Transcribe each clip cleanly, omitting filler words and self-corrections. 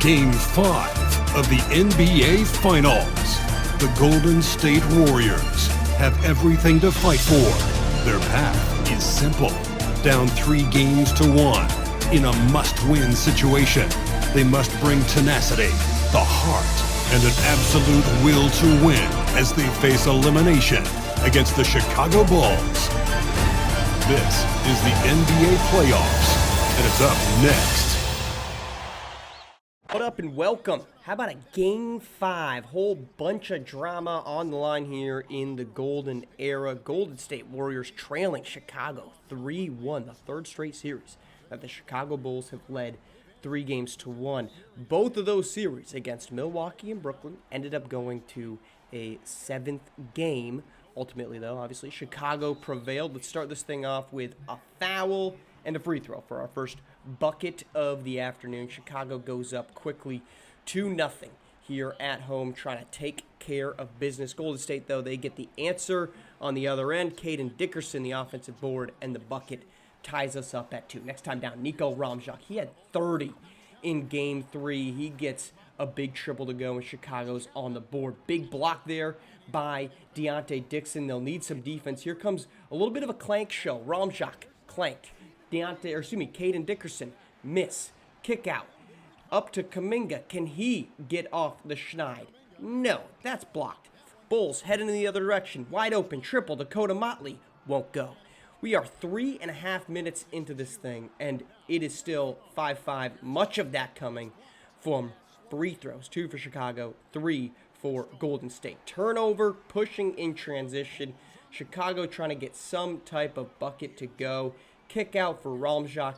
Game 5 of the NBA Finals. The Golden State Warriors have everything to fight for. Their path is simple. Down 3 games to 1 in a must-win situation. They must bring tenacity, the heart, and an absolute will to win as they face elimination against the Chicago Bulls. This is the NBA Playoffs, and it's up next. What up and welcome. How about a Game 5? Whole bunch of drama on the line here in the Golden Era. Golden State Warriors trailing Chicago 3-1, the third straight series that the Chicago Bulls have led 3 games to 1. Both of those series against Milwaukee and Brooklyn ended up going to a 7th game. Ultimately, though, obviously, Chicago prevailed. Let's start this thing off with a foul and a free throw for our first bucket of the afternoon. Chicago goes up quickly 2-0 here at home, trying to take care of business. Golden State, though, they get the answer on the other end. Caden Dickerson, the offensive board, and the bucket ties us up at 2. Next time down, Nico Ramjak. He had 30 in Game 3. He gets a big triple to go, and Chicago's on the board. Big block there by Deontay Dixon. They'll need some defense. Here comes a little bit of a clank show. Ramjak, clank. Caden Dickerson, miss. Kick out. Up to Kuminga. Can he get off the schneid? No, that's blocked. Bulls heading in the other direction. Wide open. Triple. Dakota Motley won't go. We are 3.5 minutes into this thing, and it is still 5-5. Much of that coming from free throws. 2 for Chicago, 3 for Golden State. Turnover, pushing in transition. Chicago trying to get some type of bucket to go. Kick out for Ramjak.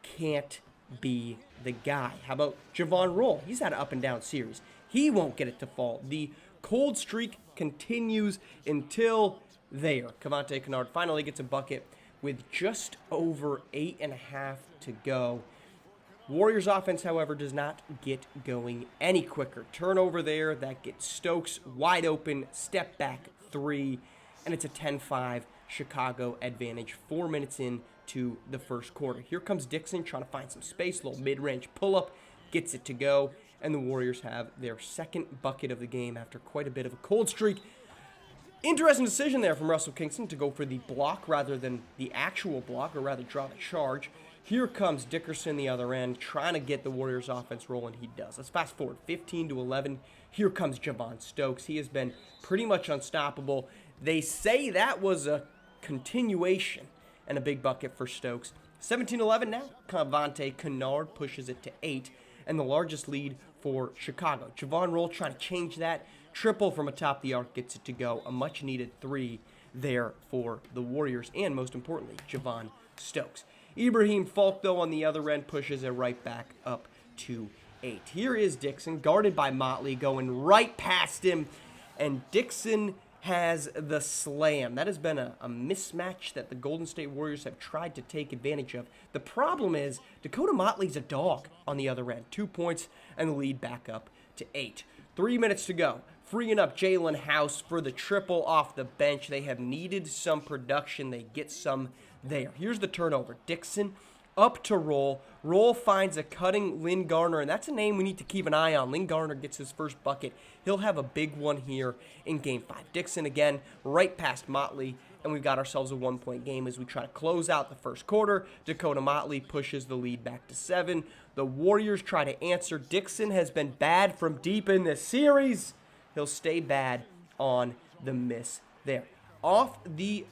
Can't be the guy. How about Javon Roll? He's had an up-and-down series. He won't get it to fall. The cold streak continues until there. Cavante Kennard finally gets a bucket with just over 8.5 to go. Warriors offense, however, does not get going any quicker. Turnover there. That gets Stokes wide open. Step back 3. And it's a 10-5 Chicago advantage 4 minutes into the first quarter. Here comes Dixon trying to find some space. Little mid-range pull-up. Gets it to go. And the Warriors have their second bucket of the game after quite a bit of a cold streak. Interesting decision there from Russell Kingston to go for the block rather than the actual block, or rather draw the charge. Here comes Dickerson the other end, trying to get the Warriors offense rolling. He does. Let's fast forward 15-11. Here comes Javon Stokes. He has been pretty much unstoppable. They say that was a continuation and a big bucket for Stokes. 17-11 now. Cavante Kennard pushes it to 8, and the largest lead for Chicago. Javon Roll trying to change that. Triple from atop the arc gets it to go. A much-needed 3 there for the Warriors, and most importantly, Javon Stokes. Ibrahim Falk, though, on the other end, pushes it right back up to 8. Here is Dixon, guarded by Motley, going right past him, and Dixon has the slam. That has been a mismatch that the Golden State Warriors have tried to take advantage of. The problem is Dakota Motley's a dog on the other end. 2 points, and the lead back up to 8. 3 minutes to go. Freeing up Jalen House for the triple off the bench. They have needed some production. They get some there. Here's the turnover. Dixon up to Roll. Roll finds a cutting Lynn Garner, and that's a name we need to keep an eye on. Lynn Garner gets his first bucket. He'll have a big one here in Game 5. Dixon again, right past Motley, and we've got ourselves a 1-point game as we try to close out the first quarter. Dakota Motley pushes the lead back to 7. The Warriors try to answer. Dixon has been bad from deep in this series. He'll stay bad on the miss there. Off the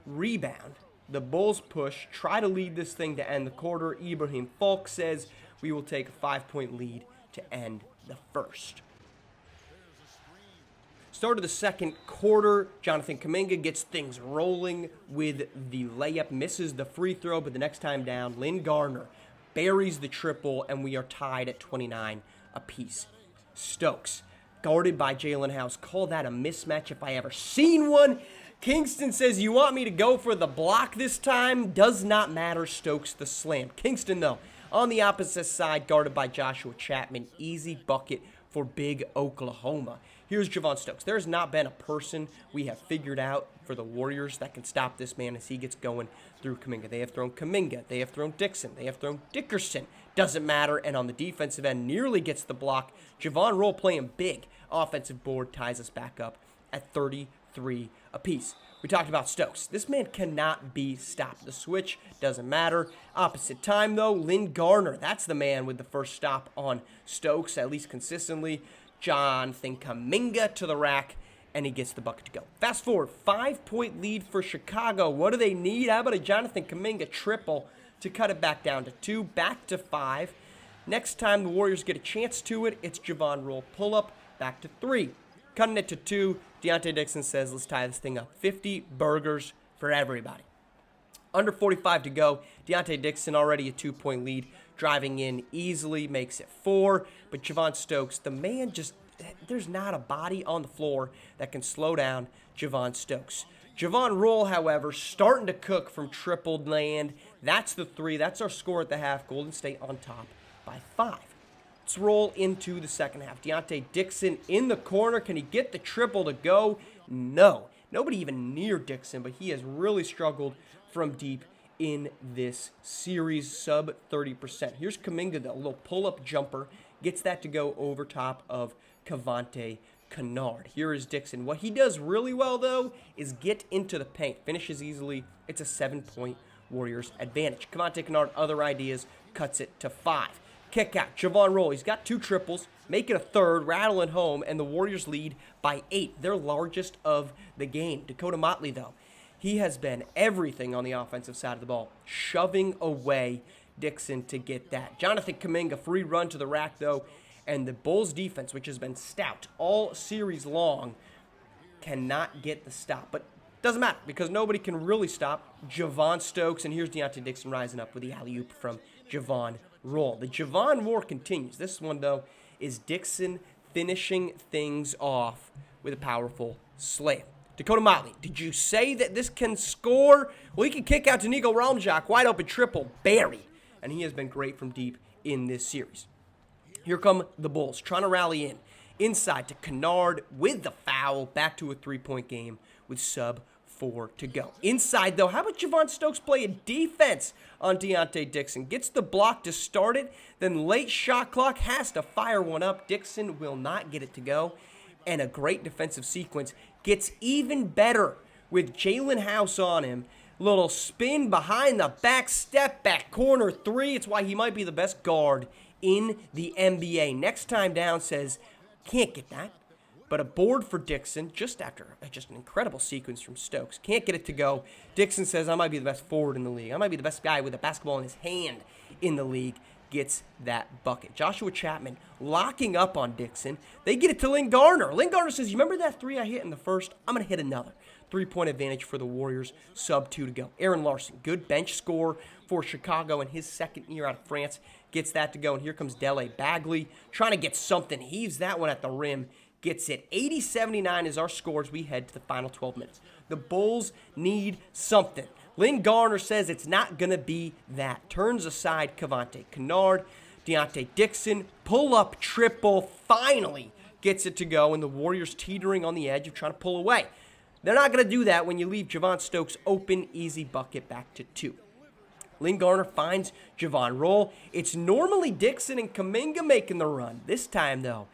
rebound, the Bulls push, try to lead this thing to end the quarter. Ibrahim Falk says we will take a 5-point lead to end the first. Start of the second quarter, Jonathan Kuminga gets things rolling with the layup, misses the free throw, but the next time down, Lynn Garner buries the triple, and we are tied at 29 apiece. Stokes, guarded by Jalen House. Call that a mismatch if I ever seen one. Kingston says, you want me to go for the block this time? Does not matter. Stokes the slam. Kingston, though, on the opposite side, guarded by Joshua Chapman. Easy bucket for big Oklahoma. Here's Javon Stokes. There's not been a person we have figured out for the Warriors that can stop this man as he gets going through Kuminga. They have thrown Kuminga. They have thrown Dixon. They have thrown Dickerson. Doesn't matter. And on the defensive end, nearly gets the block. Javon Roll playing big. Offensive board ties us back up at 33 apiece. We talked about Stokes. This man cannot be stopped. The switch doesn't matter. Opposite time, though, Lynn Garner. That's the man with the first stop on Stokes, at least consistently. Jonathan Kuminga to the rack, and he gets the bucket to go. Fast forward, 5-point lead for Chicago. What do they need? How about a Jonathan Kuminga triple to cut it back down to 2, back to 5. Next time the Warriors get a chance to it, it's Javon Roll pull-up, back to 3. Cutting it to 2, Deontay Dixon says, let's tie this thing up. 50 burgers for everybody. Under 45 to go. Deontay Dixon already a 2-point lead. Driving in easily, makes it 4. But Javon Stokes, the man just, there's not a body on the floor that can slow down Javon Stokes. Javon Roll, however, starting to cook from triple land. That's the 3. That's our score at the half. Golden State on top by 5. Let's roll into the second half. Deontay Dixon in the corner. Can he get the triple to go? No. Nobody even near Dixon, but he has really struggled from deep in this series, sub 30%. Here's Kuminga, though. A little pull-up jumper. Gets that to go over top of Cavante Kennard. Here is Dixon. What he does really well, though, is get into the paint. Finishes easily. It's a 7-point Warriors advantage. Cavante Kennard, other ideas, cuts it to 5. Kick out. Javon Roll. He's got 2 triples. Make it a third. Rattling home. And the Warriors lead by 8. Their largest of the game. Dakota Motley, though. He has been everything on the offensive side of the ball. Shoving away Dixon to get that. Jonathan Kuminga, free run to the rack, though. And the Bulls defense, which has been stout all series long, cannot get the stop. But doesn't matter because nobody can really stop Javon Stokes. And here's Deontay Dixon rising up with the alley-oop from Javon Roll. The Javon war continues. This one, though, is Dixon finishing things off with a powerful slam. Dakota Motley, did you say that this can score? Well, he can kick out to Nico Romjak, wide open triple, buried. And he has been great from deep in this series. Here come the Bulls, trying to rally in. Inside to Kennard with the foul, back to a 3-point game with sub 4 to go. Inside, though, how about Javon Stokes playing defense on Deontay Dixon? Gets the block to start it, then late shot clock has to fire one up. Dixon will not get it to go, and a great defensive sequence gets even better with Jalen House on him. Little spin behind the back, step back, corner 3. It's why he might be the best guard in the NBA. Next time down says, can't get that. But a board for Dixon just after just an incredible sequence from Stokes. Can't get it to go. Dixon says, I might be the best forward in the league. I might be the best guy with a basketball in his hand in the league. Gets that bucket. Joshua Chapman locking up on Dixon. They get it to Lynn Garner. Lynn Garner says, you remember that 3 I hit in the first? I'm going to hit another. 3-point advantage for the Warriors. Sub 2 to go. Aaron Larson, good bench score for Chicago in his second year out of France. Gets that to go. And here comes Dele Bagley trying to get something. Heaves that one at the rim. Gets it. 80-79 is our score as we head to the final 12 minutes. The Bulls need something. Lynn Garner says it's not going to be that. Turns aside Cavante Kennard. Deontay Dixon, pull-up triple, finally gets it to go, and the Warriors teetering on the edge of trying to pull away. They're not going to do that when you leave Javon Stokes open, easy bucket back to 2. Lynn Garner finds Javon Roll. It's normally Dixon and Kuminga making the run. This time, though,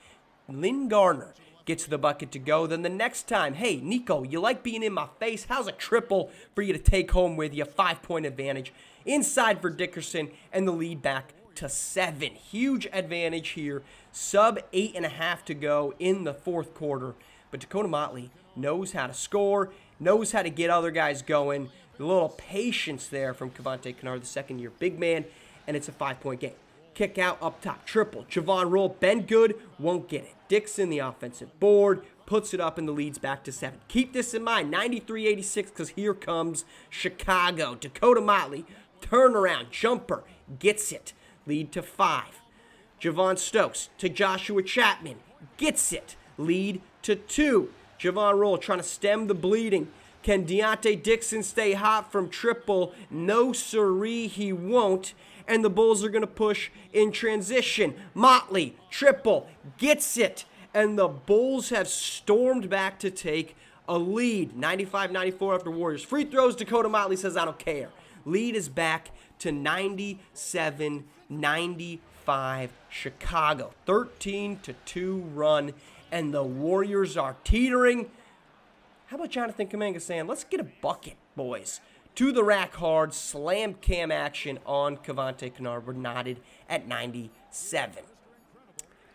Lynn Garner gets the bucket to go. Then the next time, hey, Nico, you like being in my face? How's a triple for you to take home with you? 5-point advantage. Inside for Dickerson, and the lead back to 7. Huge advantage here. Sub 8.5 to go in the fourth quarter. But Dakota Motley knows how to score, knows how to get other guys going. A little patience there from Cavante Kennard, the second-year big man, and it's a 5-point game. Kick out up top, triple. Javon Roll, been good, won't get it. Dixon, the offensive board, puts it up and the lead's back to 7. Keep this in mind, 93-86, because here comes Chicago. Dakota Motley, turnaround, jumper, gets it. Lead to 5. Javon Stokes to Joshua Chapman, gets it. Lead to 2. Javon Roll trying to stem the bleeding. Can Deontay Dixon stay hot from triple? No siree, he won't. And the Bulls are going to push in transition. Motley, triple, gets it. And the Bulls have stormed back to take a lead, 95-94 after Warriors. Free throws, Dakota Motley says, I don't care. Lead is back to 97-95 Chicago. 13-2 run, and the Warriors are teetering. How about Jonathan Kuminga saying, let's get a bucket, boys? To the rack hard, slam cam action on Cavante Kennard. We're knotted at 97.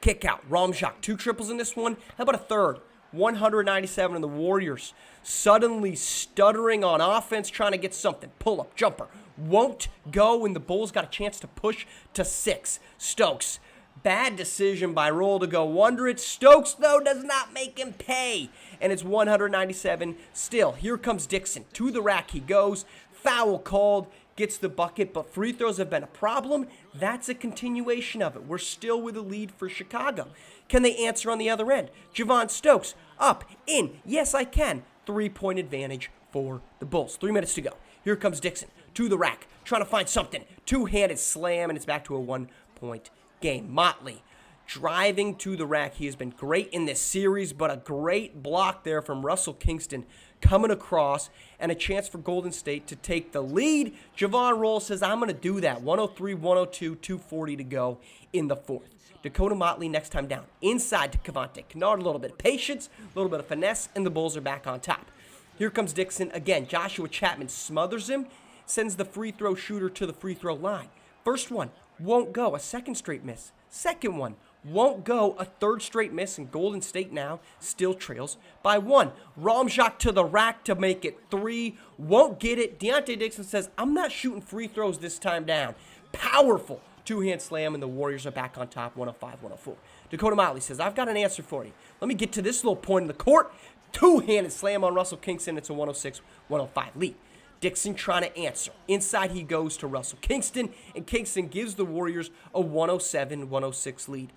Kick out, Ramjak, 2 triples in this one. How about a third? 197 in the Warriors. Suddenly stuttering on offense, trying to get something. Pull up, jumper. Won't go, and the Bulls got a chance to push to 6. Stokes. Bad decision by Roll to go under it. Stokes, though, does not make him pay. And it's 197 still. Here comes Dixon. To the rack he goes. Foul called. Gets the bucket, but free throws have been a problem. That's a continuation of it. We're still with a lead for Chicago. Can they answer on the other end? Javon Stokes, up, in. Yes, I can. 3-point advantage for the Bulls. 3 minutes to go. Here comes Dixon. To the rack. Trying to find something. Two-handed slam, and it's back to a 1-point game. Motley driving to the rack. He has been great in this series, but a great block there from Russell Kingston coming across, and a chance for Golden State to take the lead. Javon Roll says, I'm going to do that. 103-102, 2:40 to go in the fourth. Dakota Motley next time down. Inside to Cavante Kennard. A little bit of patience, a little bit of finesse, and the Bulls are back on top. Here comes Dixon again. Joshua Chapman smothers him, sends the free throw shooter to the free throw line. First one won't go. A second straight miss. Second one won't go. A third straight miss, and Golden State now still trails by 1. Ramjak to the rack to make it 3. Won't get it. Deontay Dixon says, I'm not shooting free throws this time down. Powerful two-hand slam, and the Warriors are back on top, 105-104. Dakota Motley says, I've got an answer for you. Let me get to this little point in the court. Two-handed slam on Russell Kingston. It's a 106-105 lead. Dixon trying to answer. Inside he goes to Russell Kingston, and Kingston gives the Warriors a 107-106 lead.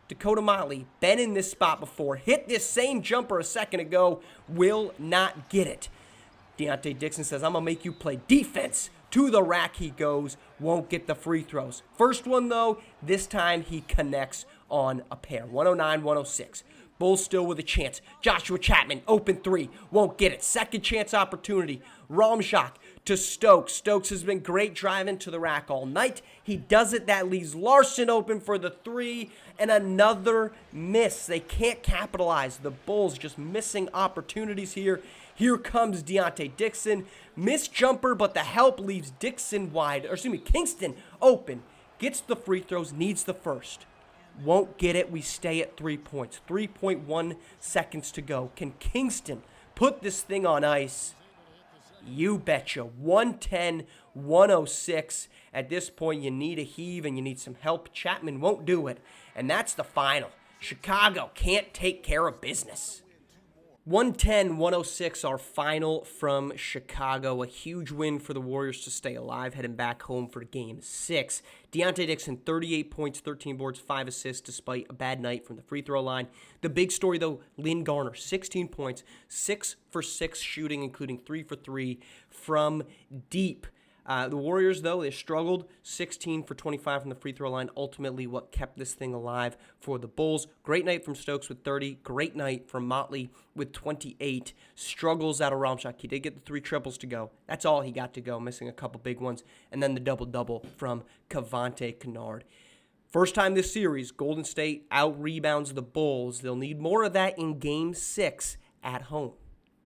Dakota Motley, been in this spot before, hit this same jumper a second ago, will not get it. Deontay Dixon says, I'm going to make you play defense. To the rack he goes, won't get the free throws. First one, though, this time he connects on a pair. 109-106. Bulls still with a chance. Joshua Chapman, open 3, won't get it. Second chance opportunity. Ramjak to Stokes. Stokes has been great driving to the rack all night. He does it. That leaves Larson open for the 3, and another miss. They can't capitalize. The Bulls just missing opportunities here. Here comes Deontay Dixon. Missed jumper, but the help leaves Kingston open. Gets the free throws, needs the first. Won't get it. We stay at 3 points. 3.1 seconds to go. Can Kingston put this thing on ice? You betcha. 110-106. At this point, you need a heave and you need some help. Chapman won't do it. And that's the final. Chicago can't take care of business. 110-106, our final from Chicago. A huge win for the Warriors to stay alive, heading back home for Game 6. Deontay Dixon, 38 points, 13 boards, 5 assists, despite a bad night from the free throw line. The big story, though, Lynn Garner, 16 points, 6 for 6 shooting, including 3 for 3 from deep. The Warriors, though, they struggled. 16 for 25 from the free throw line. Ultimately, what kept this thing alive for the Bulls. Great night from Stokes with 30. Great night from Motley with 28. Struggles out of Ramjak. He did get the 3 triples to go. That's all he got to go, missing a couple big ones. And then the double-double from Cavante Kennard. First time this series, Golden State out-rebounds the Bulls. They'll need more of that in Game 6 at home.